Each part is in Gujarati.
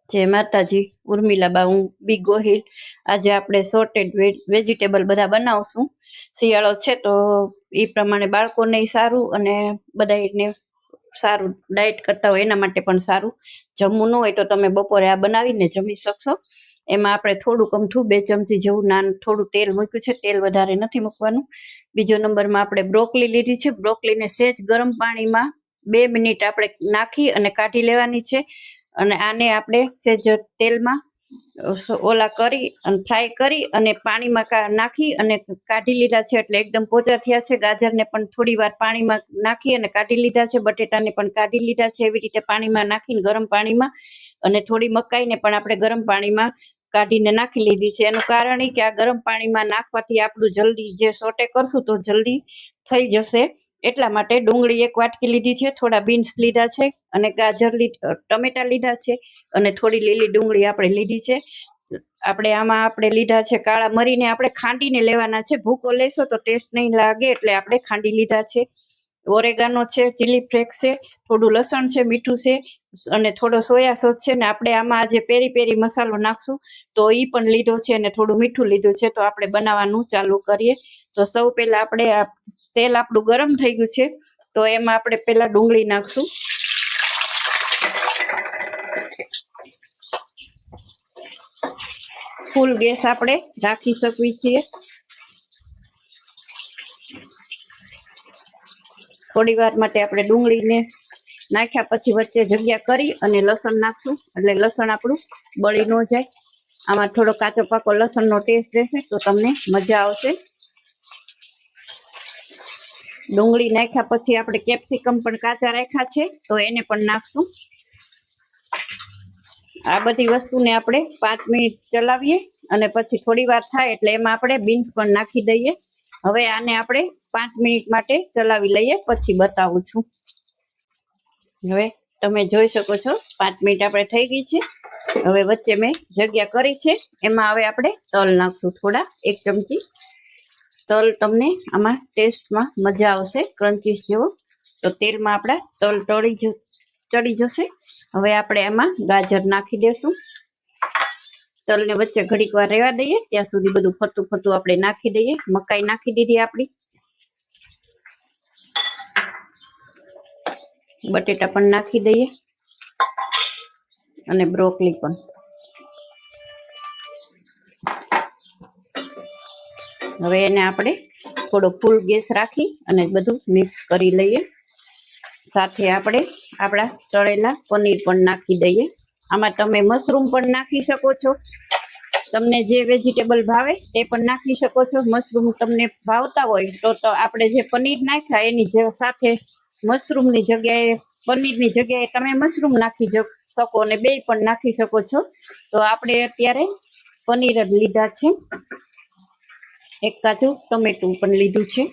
जय माताजी उर्मिलाबा हूँ बी गोहिल। आज આપણે સોર્ટેડ વેજીટેબલ બધા બનાવશું। શિયાળો છે તો એ પ્રમાણે બાળકોને સારું અને બધાને સારું ડાયટ કરતા હોય એના માટે પણ સારું। જમવું ન હોય તો તમે બપોરે આ બનાવીને જમી શકશો। એમાં આપણે થોડુંક અમથું 2 ચમચી જેવું નાનું થોડું તેલ મૂક્યું છે, તેલ વધારે નથી મૂકવાનું। બીજો નંબરમાં આપણે બ્રોકલી લીધી છે, બ્રોકલીને સહેજ ગરમ પાણીમાં 2 મિનિટ આપણે નાખી અને કાઢી લેવાની છે। અને આને આપણે સહેજ તેલમાં ઓલા કરી અને ફ્રાય કરી અને પાણીમાં નાખી અને કાઢી લીધા છે, એટલે એકદમ પોચા થયા છે। ગાજરને પણ થોડી વાર પાણીમાં નાખી અને કાઢી લીધા છે, બટેટાને પણ કાઢી લીધા છે। એવી રીતે પાણીમાં નાખીને ગરમ પાણીમાં અને થોડી મકાઈને પણ આપણે ગરમ પાણીમાં કાઢીને નાખી લીધી છે। એનું કારણ એ કે આ ગરમ પાણીમાં નાખવાથી આપણું જલ્દી જે સોટે કરશું તો જલ્દી થઈ જશે, એટલા માટે। ડુંગળી 1 વાટકી લીધી છે, થોડા બીન્સ લીધા છે અને ગાજર ટમેટા લીધા છે અને થોડી લીલી ડુંગળી આપણે લીધી છે। આપણે આમાં આપણે લીધા છે કાળા મરીને આપણે ખાંડીને લેવાના છે, ભૂકો લેશો તો ટેસ્ટ નહીં લાગે એટલે આપણે ખાંડી લીધા છે। ઓરેગાનો છે, ચીલી ફ્લેક્સ છે, થોડું લસણ છે, મીઠું છે અને થોડો સોયા સોસ છે ને આપણે આમાં આજે પેરી પેરી મસાલો નાખશું તો ઈ પણ લીધો છે અને થોડું મીઠું લીધું છે। તો આપણે બનાવવાનું ચાલુ કરીએ। તો સૌ પહેલા આપણે તેલ આપણું ગરમ થઈ ગયું છે તો એમાં આપણે પહેલા ડુંગળી નાખશું। ફૂલ ગેસ આપણે રાખી શકીએ છીએ। થોડી વાર માટે આપણે ડુંગળીને નાખ્યા પછી વચ્ચે જગ્યા કરી અને લસણ નાખશું, એટલે લસણ આપણું બળી ન જાય। આમાં થોડો કાચો પાકો લસણનો ટેસ્ટ રહેશે તો તમને મજા આવશે। ડુંગળી નાખ્યા પછી આપણે કેપ્સિકમ પણ કાચા રાખ્યા છે તો એને પણ નાખશું। આ બધી વસ્તુને આપણે 5 મિનિટ ચલાવીએ અને પછી થોડી વાર થાય એટલે એમાં આપણે બીન્સ પણ નાખી દઈએ। હવે આને આપણે 5 મિનિટ માટે ચલાવી લઈએ, પછી બતાવું છું। હવે તમે જોઈ શકો છો 5 મિનિટ આપણે થઈ ગઈ છે। હવે વચ્ચે મેં જગ્યા કરી છે, એમાં હવે આપણે તલ નાખશું, થોડા 1 ચમચી તલ। તમને આમાં ટેસ્ટમાં મજા આવશે ક્રન્ચીસ જેવો। તો તેલમાં આપણા તલ ચડી જશે। હવે આપણે એમાં ગાજર નાખી દેશું। તલને વચ્ચે ઘડીક વાર રહેવા દઈએ, ત્યાં સુધી બધું ફરતું ફરતું આપણે નાખી દઈએ। મકાઈ નાખી દીધી આપણી, બટેટા પણ નાખી દઈએ અને બ્રોકલી પણ। હવે એને આપણે થોડો ફૂલ ગેસ રાખી અને બધું મિક્સ કરી લઈએ। સાથે આપણે આપણા તળેલા પનીર પણ નાખી દઈએ। આમાં તમે મશરૂમ પણ નાખી શકો છો, તમને જે વેજીટેબલ ભાવે તે પણ નાખી શકો છો। મશરૂમ તમને ભાવતા હોય તો આપણે જે પનીર નાખ્યા એની સાથે મશરૂમની જગ્યાએ પનીરની જગ્યાએ તમે મશરૂમ નાખી શકો અને 2 પણ નાખી શકો છો। તો આપણે અત્યારે પનીર જ લીધા છે, 1 કાચું ટમેટું પણ લીધું છે,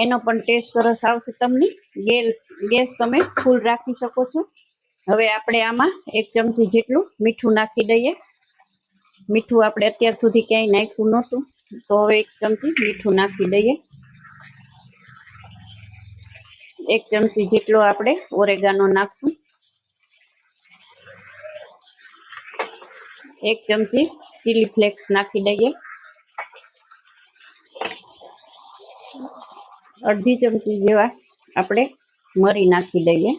એનો પણ ટેસ્ટ સરસ આવશે તમને। ગેસ તમે ફૂલ રાખી શકો છો। હવે આપણે આમાં 1 ચમચી જેટલું મીઠું નાખી દઈએ। મીઠું આપણે અત્યાર સુધી ક્યાંય નાખ્યું નહોતું તો હવે 1 ચમચી મીઠું નાખી દઈએ। 1 ચમચી જેટલો આપણે ઓરેગાનો નાખશું। 1 ચમચી ચીલી ફ્લેક્સ નાખી દઈએ। 1/2 ચમચી જેવા આપણે મરી નાખી દઈએ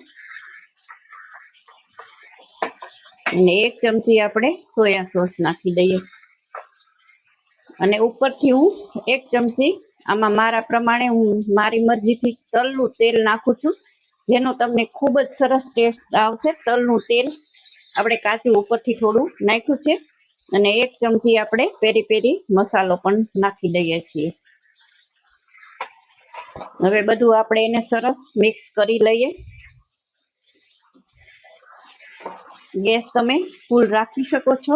અને 1 ચમચી આપણે સોયા સોસ નાખી દઈએ। અને ઉપરથી હું 1 ચમચી આમાં મારા પ્રમાણે હું મારી મરજીથી તલનું તેલ નાખું છું, જેનો તમને ખૂબ જ સરસ ટેસ્ટ આવશે। તલનું તેલ આપણે કાચું ઉપરથી થોડું નાખ્યું છે અને 1 ચમચી આપણે પેરી પેરી મસાલો પણ નાખી દઈએ છીએ। હવે બધું આપણે એને સરસ મિક્સ કરી લઈએ। ગેસ તમે ફૂલ રાખી શકો છો।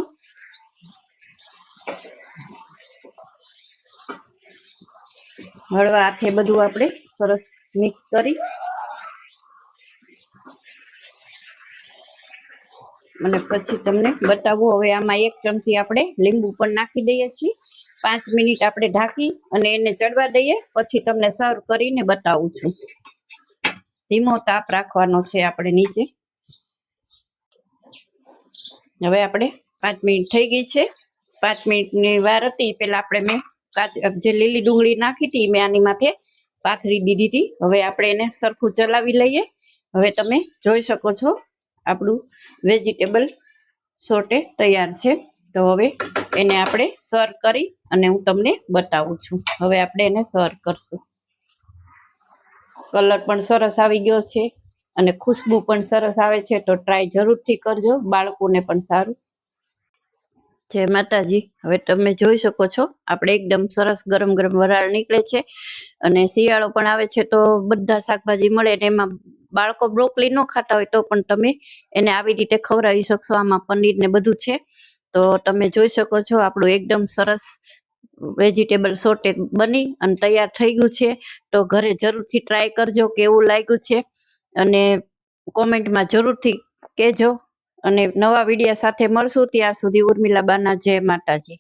હળવા હાથે બધું આપણે સરસ મિક્સ કરી અને પછી તમને બતાવું। હવે આમાં 1 ચમચી આપણે લીંબુ પણ નાખી દઈએ છીએ। 5 મિનિટ આપણે ઢાંકી અને એને ચડવા દઈએ, પછી તમને સર્વ કરીને બતાવું છું। ધીમો તાપ રાખવાનો છે આપણે નીચે। હવે આપણે 5 મિનિટ થઈ ગઈ છે. 5 મિનિટની વાર હતી પેલા આપણે મેં જે લીલી ડુંગળી નાખી હતી મેં આની માથે પાથરી દીધી હતી. હવે આપણે એને સરખું ચલાવી લઈએ. હવે તમે જોઈ શકો છો આપણું વેજીટેબલ સોટે તૈયાર છે. તો હવે એને આપણે સર્વ કરી અને હું તમને બતાવું છું. હવે આપણે એને સર્વ કરશું. કલર પણ સરસ આવી ગયો છે અને ખુશ્બુ પણ સરસ આવે છે. તો ટ્રાય જરૂરથી કરજો, બાળકોને પણ સારું. જય માતાજી. હવે તમે જોઈ શકો છો આપણે એકદમ સરસ ગરમ ગરમ વરાળ નીકળે છે અને શિયાળો પણ આવે છે તો બધા શાકભાજી મળે ને એમાં બાળકો બ્રોકલી ન ખાતા હોય તો પણ તમે એને આવી રીતે ખવડાવી શકશો. આમાં પનીર ને બધું છે. તો તમે જોઈ શકો છો આપણું એકદમ સરસ વેજીટેબલ સોટેડ બની અને તૈયાર થઈ ગયું છે. તો ઘરે જરૂરથી ટ્રાય કરજો કેવું લાગ્યું છે અને કોમેન્ટમાં જરૂરથી કહેજો. અને નવા વિડીયો સાથે મળશું. ત્યાં સુધી ઉર્મિલાબાના જય માતાજી.